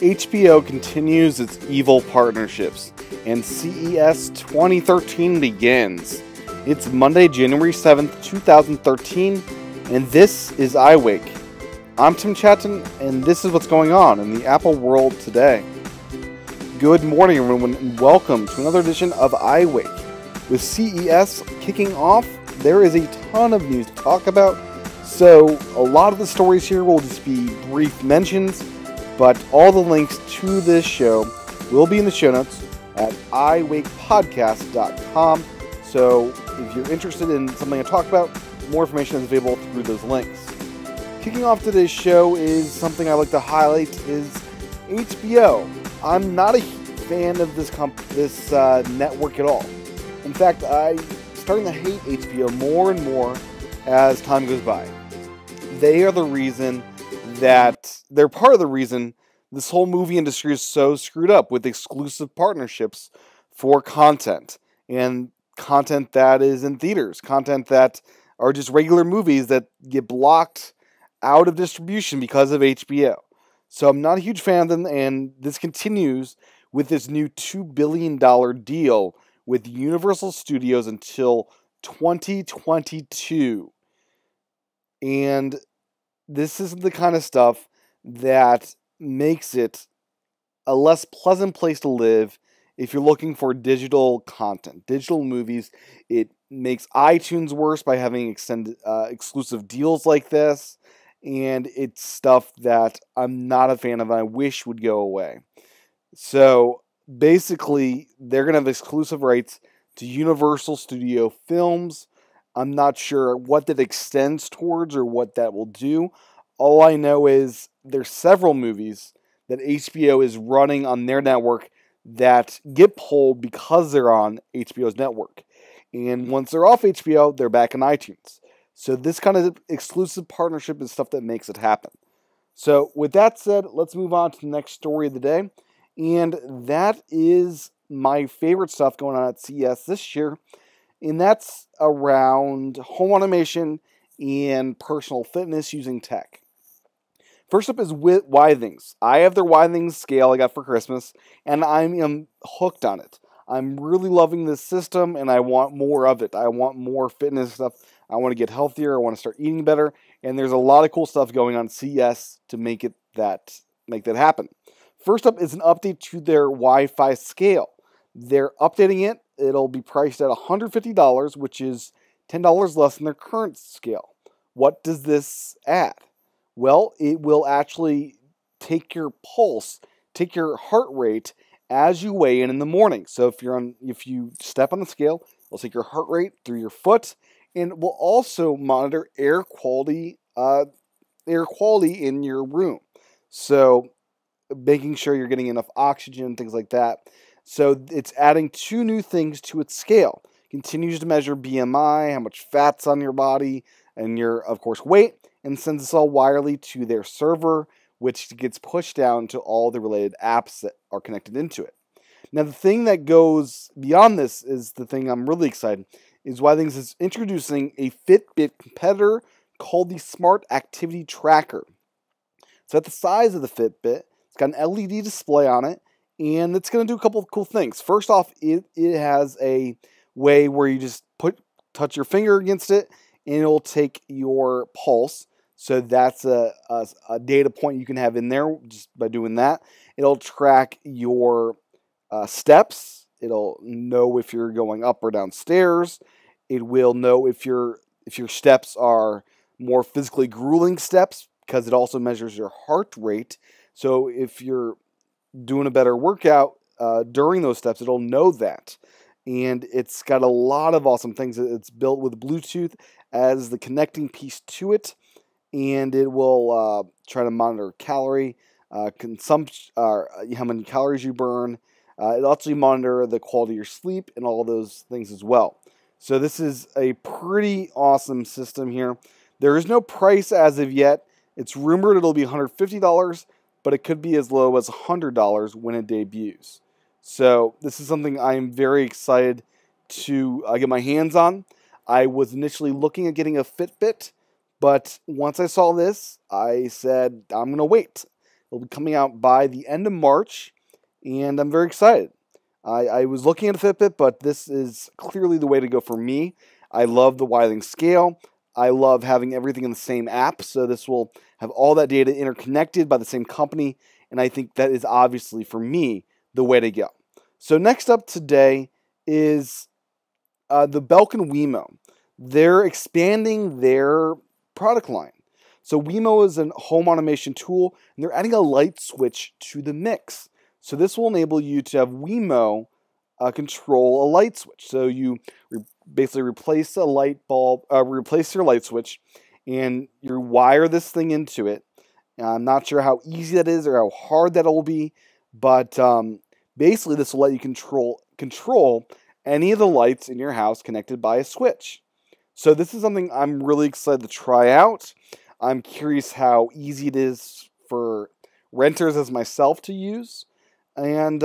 HBO continues its evil partnerships, and CES 2013 begins. It's Monday, January 7th, 2013, and this is iWake. I'm Tim Chaten, and this is what's going on in the Apple world today. Good morning, everyone, and welcome to another edition of iWake. With CES kicking off, there is a ton of news to talk about, so a lot of the stories here will just be brief mentions, but all the links to this show will be in the show notes at iWakePodcast.com. So if you're interested in something to talk about, more information is available through those links. Kicking off today's show is something I like to highlight is HBO. I'm not a fan of this network at all. In fact, I'm starting to hate HBO more and more as time goes by. They're part of the reason this whole movie industry is so screwed up with exclusive partnerships for content. And content that is in theaters. Content that are just regular movies that get blocked out of distribution because of HBO. So I'm not a huge fan of them, and this continues with this new $2 billion deal with Universal Studios until 2022. And this is the kind of stuff that makes it a less pleasant place to live if you're looking for digital content, digital movies. It makes iTunes worse by having exclusive deals like this, and it's stuff that I'm not a fan of and I wish would go away. So basically, they're going to have exclusive rights to Universal Studio films. I'm not sure what that extends towards or what that will do. All I know is there's several movies that HBO is running on their network that get pulled because they're on HBO's network. And once they're off HBO, they're back in iTunes. So this kind of exclusive partnership is stuff that makes it happen. So with that said, let's move on to the next story of the day. And that is my favorite stuff going on at CES this year. And that's around home automation and personal fitness using tech. First up is with Withings. I have their Withings scale I got for Christmas, and I am hooked on it. I'm really loving this system, and I want more of it. I want more fitness stuff. I want to get healthier. I want to start eating better, and there's a lot of cool stuff going on at CES to make that happen. First up is an update to their Wi-Fi scale. They're updating it. It'll be priced at $150, which is $10 less than their current scale. What does this add? Well, it will actually take your pulse, take your heart rate as you weigh in the morning. So if you step on the scale, it'll take your heart rate through your foot, and it will also monitor air quality in your room. So making sure you're getting enough oxygen, things like that. So it's adding two new things to its scale. It continues to measure BMI, how much fat's on your body, and your, of course, weight, and sends this all wirely to their server, which gets pushed down to all the related apps that are connected into it. Now, the thing that goes beyond this is the thing I'm really excited, is Withings is introducing a Fitbit competitor called the Smart Activity Tracker. So at the size of the Fitbit, it's got an LED display on it, and it's going to do a couple of cool things. First off, it has a way where you just touch your finger against it, and it'll take your pulse. So that's a data point you can have in there just by doing that. It'll track your steps. It'll know if you're going up or down stairs. It will know if your steps are more physically grueling steps, because it also measures your heart rate. So if you're doing a better workout during those steps, it'll know that. And it's got a lot of awesome things. It's built with Bluetooth as the connecting piece to it, and it will try to monitor calorie consumption, how many calories you burn. It'll actually monitor the quality of your sleep and all those things as well. So this is a pretty awesome system here. There is no price as of yet. It's rumored it'll be $150, but it could be as low as $100 when it debuts. So this is something I am very excited to get my hands on. I was initially looking at getting a Fitbit, but once I saw this, I said, I'm going to wait. It'll be coming out by the end of March, and I'm very excited. I was looking at a Fitbit, but this is clearly the way to go for me. I love the widening scale. I love having everything in the same app, so this will have all that data interconnected by the same company, and I think that is obviously, for me, the way to go. So next up today is the Belkin Wemo. They're expanding their product line. So Wemo is a home automation tool, and they're adding a light switch to the mix. So this will enable you to have Wemo control a light switch. So you basically replace a light bulb, replace your light switch, and you wire this thing into it. I'm not sure how easy that is or how hard that will be, but basically this will let you control any of the lights in your house connected by a switch. So this is something I'm really excited to try out. I'm curious how easy it is for renters as myself to use. And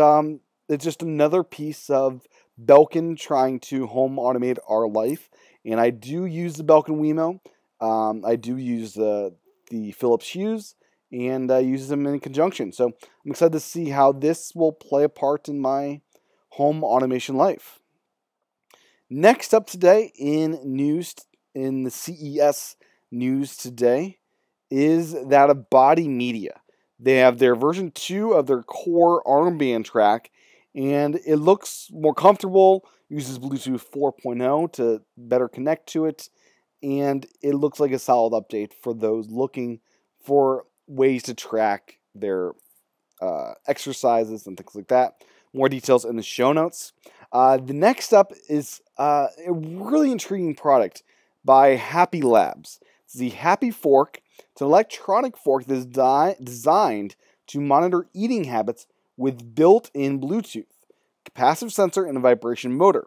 it's just another piece of Belkin trying to home automate our life. And I do use the Belkin Wemo. I do use the Philips Hues, and I use them in conjunction. So I'm excited to see how this will play a part in my home automation life. Next up today in the CES news today is that of Body Media. They have their version 2 of their core armband track, and it looks more comfortable, uses Bluetooth 4.0 to better connect to it, and it looks like a solid update for those looking for ways to track their exercises and things like that. More details in the show notes. The next up is a really intriguing product by Happy Labs. It's the Happy Fork. It's an electronic fork that is designed to monitor eating habits with built-in Bluetooth, capacitive sensor, and a vibration motor.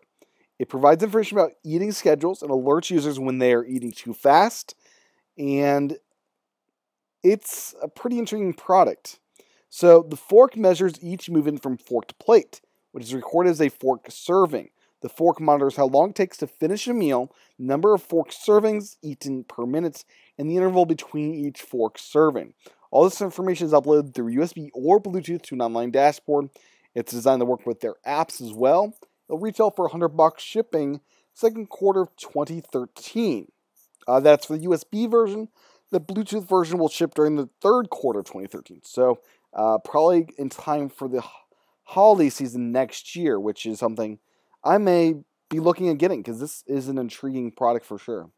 It provides information about eating schedules and alerts users when they are eating too fast, and it's a pretty intriguing product. So the fork measures each movement from fork to plate, which is recorded as a fork serving. The fork monitors how long it takes to finish a meal, number of fork servings eaten per minute, and the interval between each fork serving. All this information is uploaded through USB or Bluetooth to an online dashboard. It's designed to work with their apps as well. It'll retail for $100 shipping second quarter of 2013. That's for the USB version. The Bluetooth version will ship during the third quarter of 2013. So probably in time for the holiday season next year, which is something I may be looking at getting because this is an intriguing product for sure.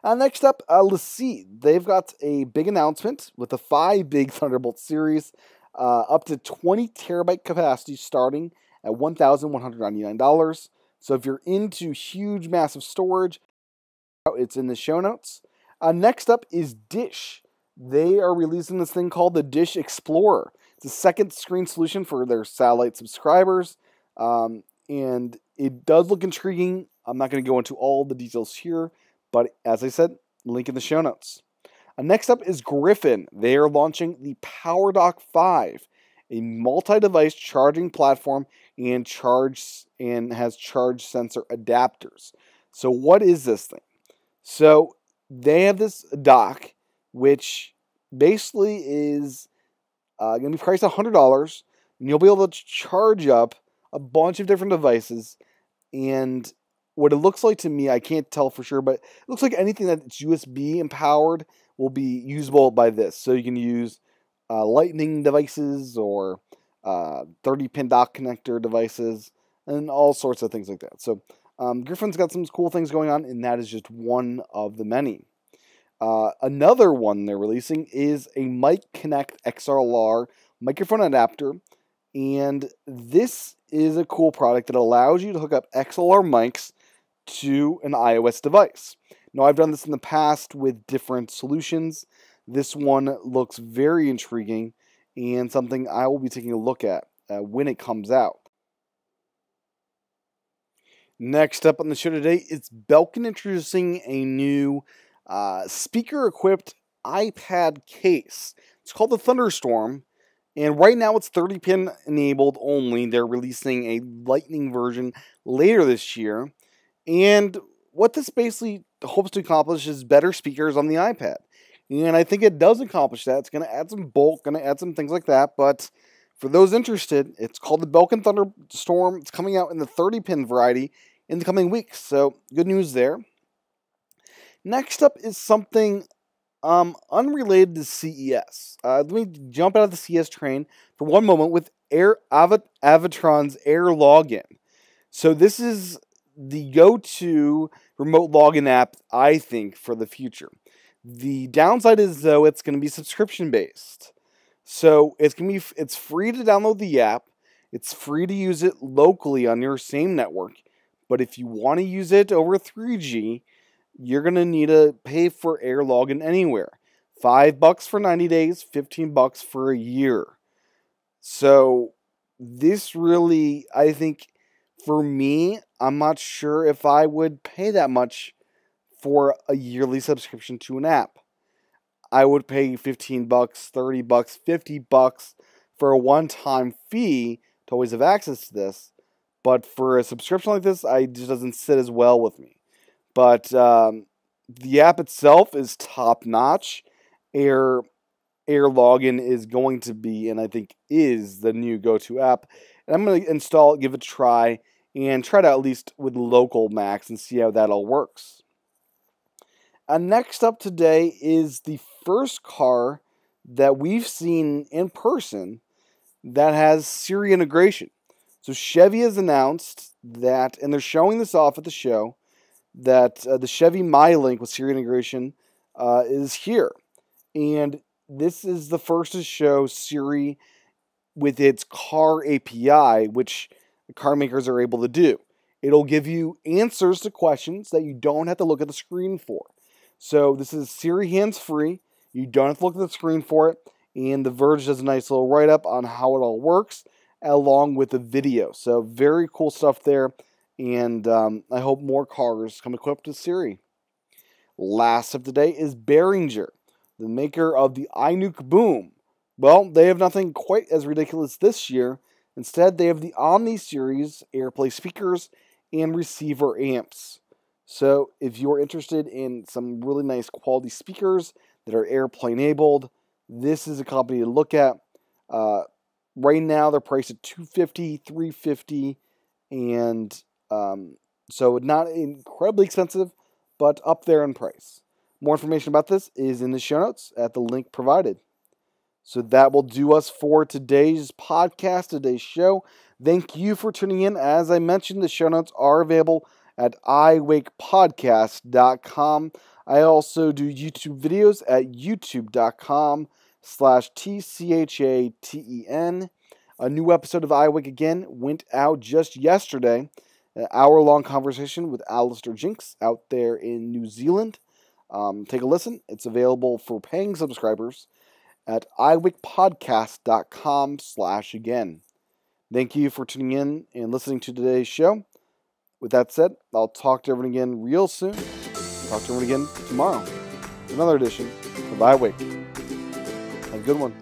Next up, LaCie. They've got a big announcement with the 5 big Thunderbolt series, up to 20 terabyte capacity starting at $1,199. So if you're into huge, massive storage, it's in the show notes. Next up is Dish. They are releasing this thing called the Dish Explorer. It's a second screen solution for their satellite subscribers, and it does look intriguing. I'm not going to go into all the details here, but as I said, link in the show notes. Next up is Griffin. They are launching the PowerDock 5, a multi-device charging platform and has charge sensor adapters. So what is this thing? So they have this dock, which basically is going to be priced $100, and you'll be able to charge up a bunch of different devices. And what it looks like to me, I can't tell for sure, but it looks like anything that's USB empowered will be usable by this. So you can use Lightning devices or 30-pin dock connector devices and all sorts of things like that. So Griffin's got some cool things going on, and that is just one of the many. Another one they're releasing is a Mic Connect XLR microphone adapter, and this is a cool product that allows you to hook up XLR mics to an iOS device. Now, I've done this in the past with different solutions. This one looks very intriguing and something I will be taking a look at when it comes out. Next up on the show today is Belkin introducing a new speaker-equipped iPad case. It's called the Thunderstorm, and right now it's 30-pin enabled only. They're releasing a Lightning version later this year, and what this basically hopes to accomplish is better speakers on the iPad. And I think it does accomplish that. It's going to add some bulk, going to add some things like that. But for those interested, it's called the Belkin Thunderstorm. It's coming out in the 30-pin variety in the coming weeks. So good news there. Next up is something unrelated to CES. Let me jump out of the CES train for one moment with Avatron's Air Login. So this is the go-to remote login app, I think, for the future. The downside is, though, it's going to be subscription-based. So it's free to download the app. It's free to use it locally on your same network. But if you want to use it over 3G, you're going to need to pay for Air Login anywhere. $5 for 90 days, $15 for a year. So this really, I think, for me, I'm not sure if I would pay that much for a yearly subscription to an app. I would pay $15, $30, $50 for a one-time fee to always have access to this. But for a subscription like this, it just doesn't sit as well with me. But the app itself is top-notch. Air Login is going to be, and I think is, the new go-to app. And I'm going to install it, give it a try, and try it out at least with local Macs and see how that all works. Next up today is the first car that we've seen in person that has Siri integration. So Chevy has announced that, and they're showing this off at the show, that the Chevy MyLink with Siri integration is here. And this is the first to show Siri with its car API, which the car makers are able to do. It'll give you answers to questions that you don't have to look at the screen for. So this is Siri hands-free. You don't have to look at the screen for it. And The Verge does a nice little write-up on how it all works, along with the video. So very cool stuff there. And I hope more cars come equipped with Siri. Last of the day is Behringer, the maker of the iNuke Boom. Well, they have nothing quite as ridiculous this year. Instead, they have the Omni Series AirPlay speakers and receiver amps. So if you're interested in some really nice quality speakers that are AirPlay enabled, this is a company to look at. Right now, they're priced at $250, $350, and so not incredibly expensive, but up there in price. More information about this is in the show notes at the link provided. So that will do us for today's podcast, today's show. Thank you for tuning in. As I mentioned, the show notes are available at iWakePodcast.com. I also do YouTube videos at youtube.com/TCHATEN. A new episode of iWake again went out just yesterday. An hour-long conversation with Alistair Jinks out there in New Zealand. Take a listen. It's available for paying subscribers at iWakePodcast.com/again. Thank you for tuning in and listening to today's show. With that said, I'll talk to everyone again real soon. Talk to everyone again tomorrow. Another edition of iWake. Have a good one.